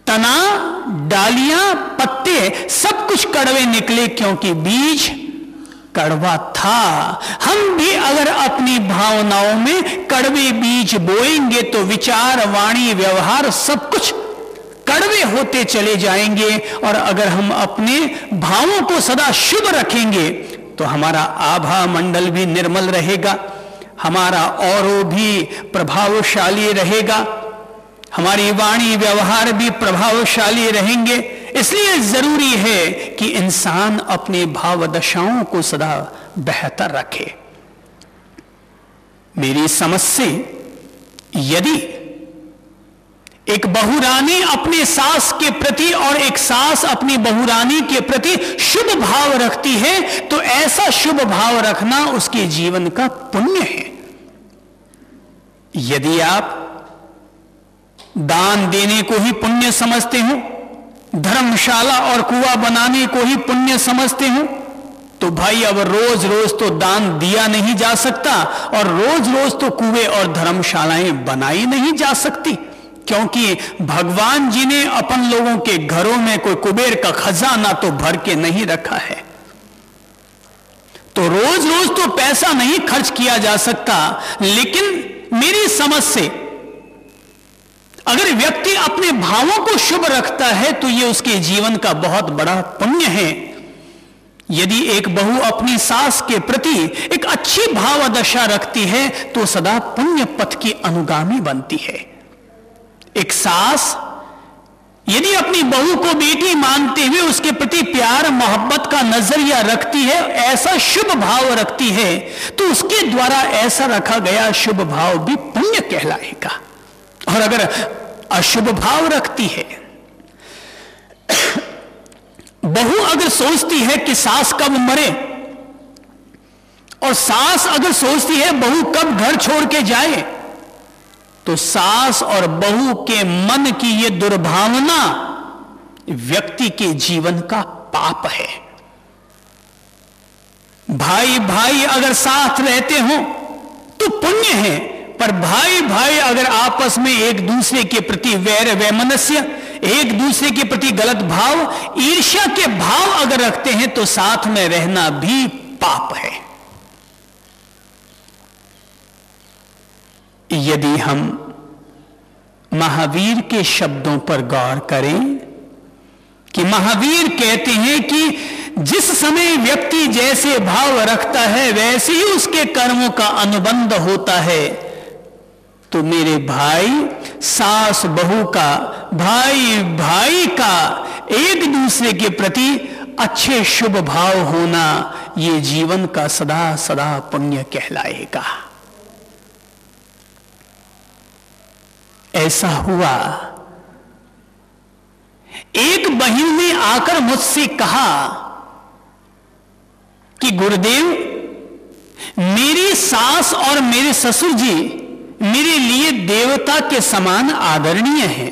तना, डालियां, पत्ते सब कुछ कड़वे निकले, क्योंकि बीज कड़वा था। हम भी अगर अपनी भावनाओं में कड़वे बीज बोएंगे तो विचार, वाणी, व्यवहार सब कुछ कड़वे होते चले जाएंगे। और अगर हम अपने भावों को सदा शुभ रखेंगे तो हमारा आभा मंडल भी निर्मल रहेगा, हमारा औरों भी प्रभावशाली रहेगा, हमारी वाणी व्यवहार भी प्रभावशाली रहेंगे। इसलिए जरूरी है कि इंसान अपने भाव दशाओं को सदा बेहतर रखे। मेरी समझ से यदि एक बहुरानी अपने सास के प्रति और एक सास अपनी बहुरानी के प्रति शुभ भाव रखती है तो ऐसा शुभ भाव रखना उसके जीवन का पुण्य है। यदि आप दान देने को ही पुण्य समझते हो, धर्मशाला और कुआं बनाने को ही पुण्य समझते हो, तो भाई अब रोज रोज तो दान दिया नहीं जा सकता और रोज रोज तो कुएं और धर्मशालाएं बनाई नहीं जा सकती, क्योंकि भगवान जी ने अपन लोगों के घरों में कोई कुबेर का खजाना तो भर के नहीं रखा है। तो रोज रोज तो पैसा नहीं खर्च किया जा सकता। लेकिन मेरी समझ से अगर व्यक्ति अपने भावों को शुभ रखता है तो यह उसके जीवन का बहुत बड़ा पुण्य है। यदि एक बहू अपनी सास के प्रति एक अच्छी भाव दशा रखती है तो सदा पुण्य पथ की अनुगामी बनती है। एक सास यदि अपनी बहू को बेटी मानते हुए उसके प्रति प्यार मोहब्बत का नजरिया रखती है, ऐसा शुभ भाव रखती है, तो उसके द्वारा ऐसा रखा गया शुभ भाव भी पुण्य कहलाएगा। और अगर अशुभ भाव रखती है, बहू अगर सोचती है कि सास कब मरे और सास अगर सोचती है बहू कब घर छोड़ के जाए, तो सास और बहू के मन की यह दुर्भावना व्यक्ति के जीवन का पाप है। भाई भाई अगर साथ रहते हो तो पुण्य है, पर भाई भाई अगर आपस में एक दूसरे के प्रति वैर वैमनस्य, एक दूसरे के प्रति गलत भाव, ईर्ष्या के भाव अगर रखते हैं तो साथ में रहना भी पाप है। यदि हम महावीर के शब्दों पर गौर करें कि महावीर कहते हैं कि जिस समय व्यक्ति जैसे भाव रखता है वैसे ही उसके कर्मों का अनुबंध होता है, तो मेरे भाई सास बहू का, भाई भाई का एक दूसरे के प्रति अच्छे शुभ भाव होना ये जीवन का सदा सदा पुण्य कहलाएगा। ऐसा हुआ, एक बहन ने आकर मुझसे कहा कि गुरुदेव, मेरी सास और मेरे ससुर जी मेरे लिए देवता के समान आदरणीय हैं।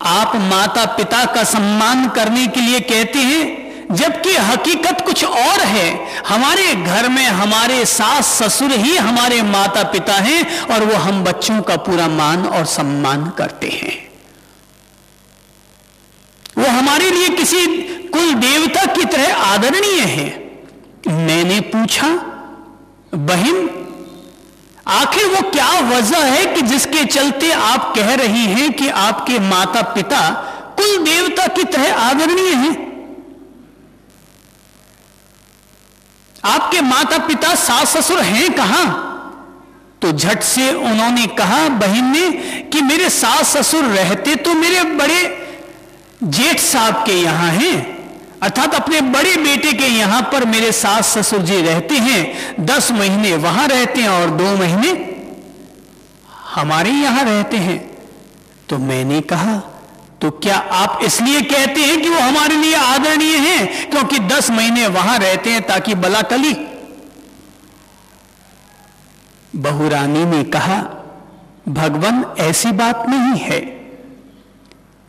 आप माता पिता का सम्मान करने के लिए कहते हैं, जबकि हकीकत कुछ और है। हमारे घर में हमारे सास ससुर ही हमारे माता पिता हैं और वो हम बच्चों का पूरा मान और सम्मान करते हैं। वो हमारे लिए किसी कुल देवता की तरह आदरणीय है। मैंने पूछा, बहन आखिर वो क्या वजह है कि जिसके चलते आप कह रही हैं कि आपके माता पिता कुल देवता की तरह आदरणीय हैं? आपके माता पिता सास ससुर हैं कहां? तो झट से उन्होंने कहा, बहन ने, कि मेरे सास ससुर रहते तो मेरे बड़े जेठ साहब के यहां हैं, अर्थात अपने बड़े बेटे के यहां पर मेरे सास ससुर जी रहते हैं। 10 महीने वहां रहते हैं और 2 महीने हमारे यहां रहते हैं। तो मैंने कहा, तो क्या आप इसलिए कहते हैं कि वो हमारे लिए आदरणीय हैं क्योंकि 10 महीने वहां रहते हैं ताकि बला टली? बहुरानी ने कहा, भगवान ऐसी बात नहीं है।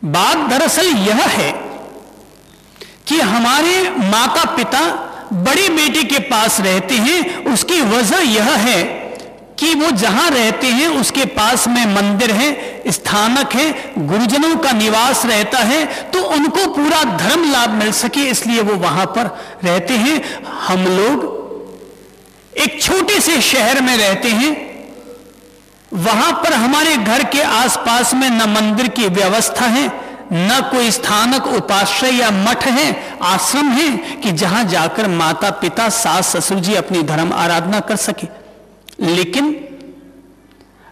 बात दरअसल यह है कि हमारे माता पिता बड़े बेटे के पास रहते हैं। उसकी वजह यह है कि वो जहां रहते हैं उसके पास में मंदिर है, स्थानक है, गुरुजनों का निवास रहता है, तो उनको पूरा धर्म लाभ मिल सके इसलिए वो वहां पर रहते हैं। हम लोग एक छोटे से शहर में रहते हैं, वहां पर हमारे घर के आसपास में न मंदिर की व्यवस्था है, न कोई स्थानक उपाश्रय या मठ है, आश्रम है कि जहां जाकर माता पिता सास ससुर जी अपनी धर्म आराधना कर सके। लेकिन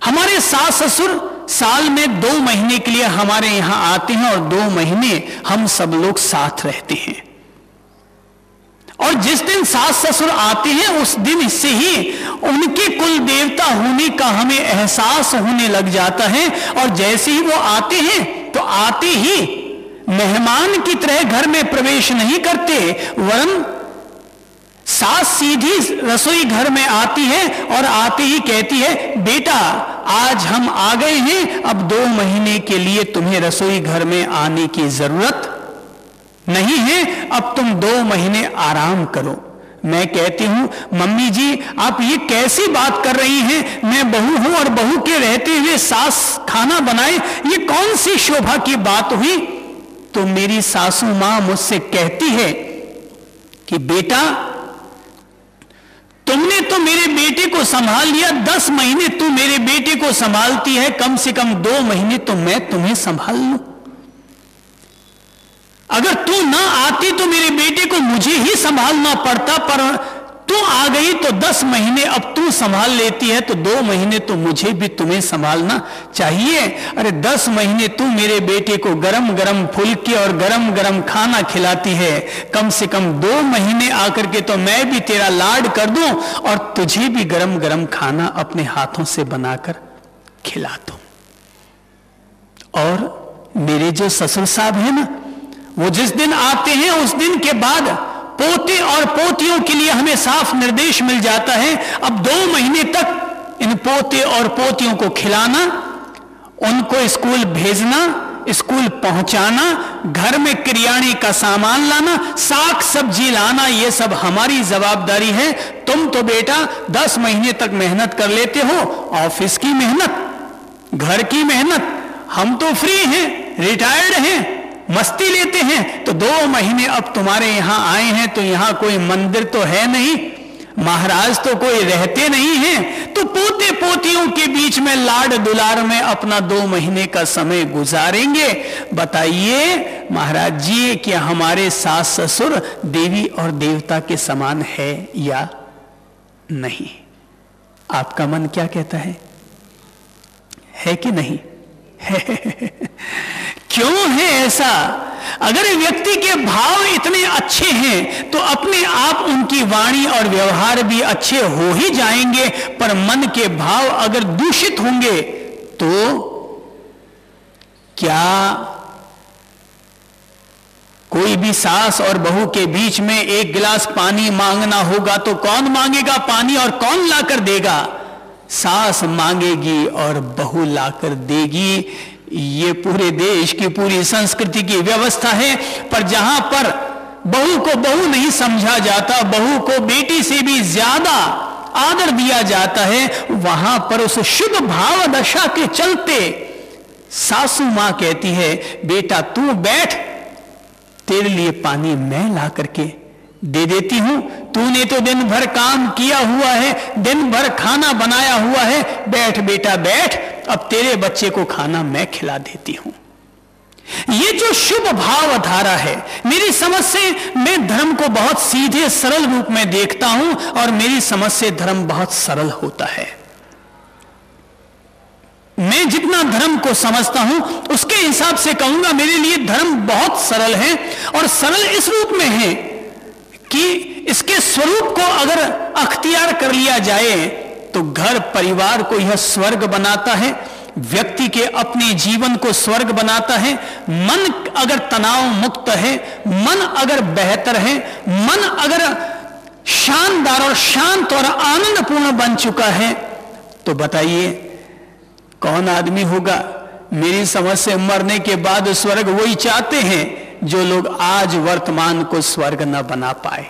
हमारे सास ससुर साल में 2 महीने के लिए हमारे यहां आते हैं और 2 महीने हम सब लोग साथ रहते हैं। और जिस दिन सास ससुर आते हैं उस दिन से ही उनके कुल देवता होने का हमें एहसास होने लग जाता है। और जैसे ही वो आते हैं तो आते ही मेहमान की तरह घर में प्रवेश नहीं करते, वरन सास सीधी रसोई घर में आती है और आते ही कहती है, बेटा आज हम आ गए हैं, अब 2 महीने के लिए तुम्हें रसोई घर में आने की जरूरत नहीं है, अब तुम 2 महीने आराम करो। मैं कहती हूं, मम्मी जी आप ये कैसी बात कर रही हैं, मैं बहू हूं और बहू के रहते हुए सास खाना बनाए, ये कौन सी शोभा की बात हुई। तो मेरी सासू मां मुझसे कहती है कि बेटा तुमने तो मेरे बेटे को संभाल लिया, 10 महीने तू मेरे बेटे को संभालती है, कम से कम 2 महीने तो मैं तुम्हें संभाल लूं। अगर तू ना आती तो मेरे बेटे को मुझे ही संभालना पड़ता, पर तू आ गई तो 10 महीने अब तू संभाल लेती है, तो 2 महीने तो मुझे भी तुम्हें संभालना चाहिए। अरे 10 महीने तू मेरे बेटे को गरम गरम फुलके और गरम गरम खाना खिलाती है, कम से कम 2 महीने आकर के तो मैं भी तेरा लाड कर दूं और तुझे भी गरम गरम खाना अपने हाथों से बनाकर खिला दूं। और मेरे जो ससुर साहब हैं ना, वो जिस दिन आते हैं उस दिन के बाद पोते और पोतियों के लिए हमें साफ निर्देश मिल जाता है, अब 2 महीने तक इन पोते और पोतियों को खिलाना, उनको स्कूल भेजना, स्कूल पहुंचाना, घर में किराने का सामान लाना, साग सब्जी लाना, ये सब हमारी जवाबदारी है। तुम तो बेटा 10 महीने तक मेहनत कर लेते हो, ऑफिस की मेहनत, घर की मेहनत, हम तो फ्री हैं, रिटायर्ड हैं, मस्ती लेते हैं, तो 2 महीने अब तुम्हारे यहां आए हैं, तो यहां कोई मंदिर तो है नहीं, महाराज तो कोई रहते नहीं हैं, तो पोते पोतियों के बीच में लाड दुलार में अपना 2 महीने का समय गुजारेंगे। बताइए महाराज जी, क्या हमारे सास ससुर देवी और देवता के समान है या नहीं? आपका मन क्या कहता है कि नहीं है? क्यों है ऐसा? अगर व्यक्ति के भाव इतने अच्छे हैं तो अपने आप उनकी वाणी और व्यवहार भी अच्छे हो ही जाएंगे, पर मन के भाव अगर दूषित होंगे तो क्या कोई भी सास और बहू के बीच में 1 गिलास पानी मांगना होगा तो कौन मांगेगा पानी और कौन लाकर देगा? सास मांगेगी और बहू लाकर देगी। ये पूरे देश की पूरी संस्कृति की व्यवस्था है। पर जहां पर बहू को बहू नहीं समझा जाता, बहू को बेटी से भी ज्यादा आदर दिया जाता है, वहां पर उस शुभ भाव दशा के चलते सासू मां कहती है, बेटा तू बैठ, तेरे लिए पानी मैं ला करके दे देती हूं, तूने तो दिन भर काम किया हुआ है, दिन भर खाना बनाया हुआ है, बैठ बेटा बैठ, अब तेरे बच्चे को खाना मैं खिला देती हूं। ये जो शुभ भाव धारा है, मेरी समझ से मैं धर्म को बहुत सीधे सरल रूप में देखता हूं और मेरी समझ से धर्म बहुत सरल होता है। मैं जितना धर्म को समझता हूं उसके हिसाब से कहूंगा मेरे लिए धर्म बहुत सरल है, और सरल इस रूप में है कि इसके स्वरूप को अगर अख्तियार कर लिया जाए तो घर परिवार को यह स्वर्ग बनाता है, व्यक्ति के अपने जीवन को स्वर्ग बनाता है। मन अगर तनाव मुक्त है, मन अगर बेहतर है, मन अगर शानदार और शांत और आनंदपूर्ण बन चुका है, तो बताइए कौन आदमी होगा? मेरी समझ से मरने के बाद स्वर्ग वही चाहते हैं जो लोग आज वर्तमान को स्वर्ग न बना पाए।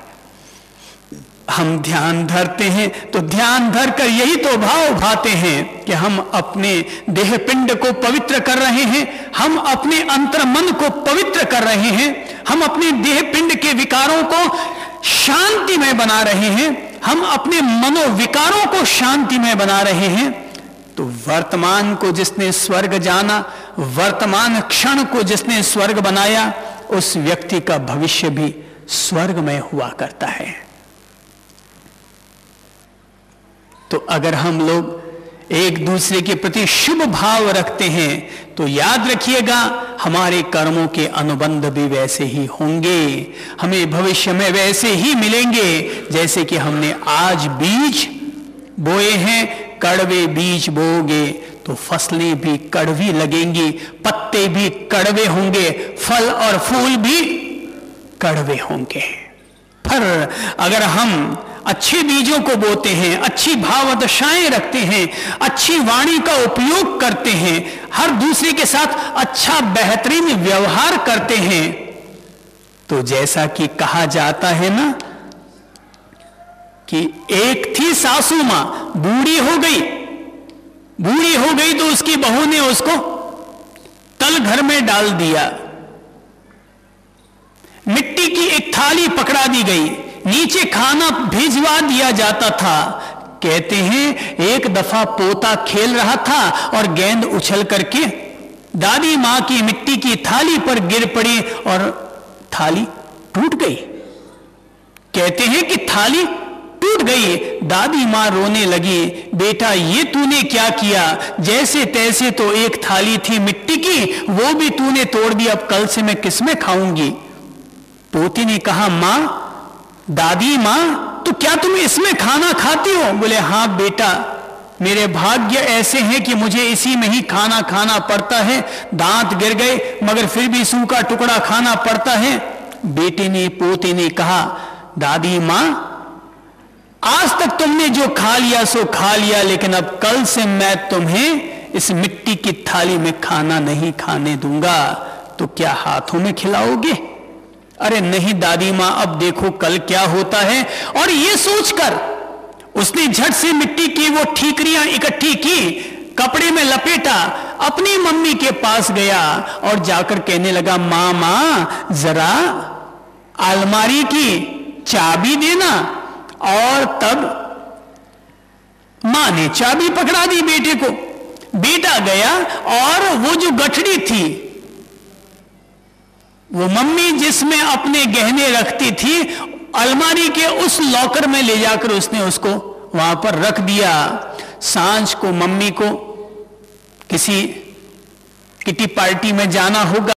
हम ध्यान धरते हैं तो ध्यान धर कर यही तो भाव भाते हैं कि हम अपने देह पिंड को पवित्र कर रहे हैं, हम अपने अंतर मन को पवित्र कर रहे हैं, हम अपने देह पिंड के विकारों को शांतिमय बना रहे हैं, हम अपने मनोविकारों को शांतिमय बना रहे हैं। तो वर्तमान को जिसने स्वर्ग जाना, वर्तमान क्षण को जिसने स्वर्ग बनाया, उस व्यक्ति का भविष्य भी स्वर्गमय हुआ करता है। तो अगर हम लोग एक दूसरे के प्रति शुभ भाव रखते हैं तो याद रखिएगा हमारे कर्मों के अनुबंध भी वैसे ही होंगे, हमें भविष्य में वैसे ही मिलेंगे जैसे कि हमने आज बीज बोए हैं। कड़वे बीज बोओगे तो फसलें भी कड़वी लगेंगी, पत्ते भी कड़वे होंगे, फल और फूल भी कड़वे होंगे। पर अगर हम अच्छे बीजों को बोते हैं, अच्छी भावदशाएं रखते हैं, अच्छी वाणी का उपयोग करते हैं, हर दूसरे के साथ अच्छा बेहतरीन व्यवहार करते हैं, तो जैसा कि कहा जाता है ना कि एक थी सासू मां, बूढ़ी हो गई तो उसकी बहू ने उसको तल घर में डाल दिया। मिट्टी की एक थाली पकड़ा दी गई, नीचे खाना भिजवा दिया जाता था। कहते हैं एक दफा पोता खेल रहा था और गेंद उछल करके दादी मां की मिट्टी की थाली पर गिर पड़ी और थाली टूट गई। कहते हैं कि थाली टूट गई, दादी मां रोने लगी, बेटा ये तूने क्या किया? जैसे तैसे तो एक थाली थी मिट्टी की, वो भी तूने तोड़ दी, अब कल से मैं किसमें खाऊंगी? पोती ने कहा मां, दादी मां, तो क्या तुम इसमें खाना खाती हो? बोले हाँ बेटा, मेरे भाग्य ऐसे हैं कि मुझे इसी में ही खाना खाना पड़ता है। दांत गिर गए मगर फिर भी सूखा टुकड़ा खाना पड़ता है। बेटे ने, पोते ने कहा दादी मां, आज तक तुमने जो खा लिया सो खा लिया, लेकिन अब कल से मैं तुम्हें इस मिट्टी की थाली में खाना नहीं खाने दूंगा। तो क्या हाथों में खिलाओगे? अरे नहीं दादी मां, अब देखो कल क्या होता है। और ये सोचकर उसने झट से मिट्टी की वो ठीकरियां इकट्ठी की, कपड़े में लपेटा, अपनी मम्मी के पास गया और जाकर कहने लगा मां जरा अलमारी की चाबी देना। और तब मां ने चाबी पकड़ा दी बेटे को। बेटा गया और वो जो गठड़ी थी, वो मम्मी जिसमें अपने गहने रखती थी, अलमारी के उस लॉकर में ले जाकर उसने उसको वहां पर रख दिया। सांझ को मम्मी को किसी किटी पार्टी में जाना होगा,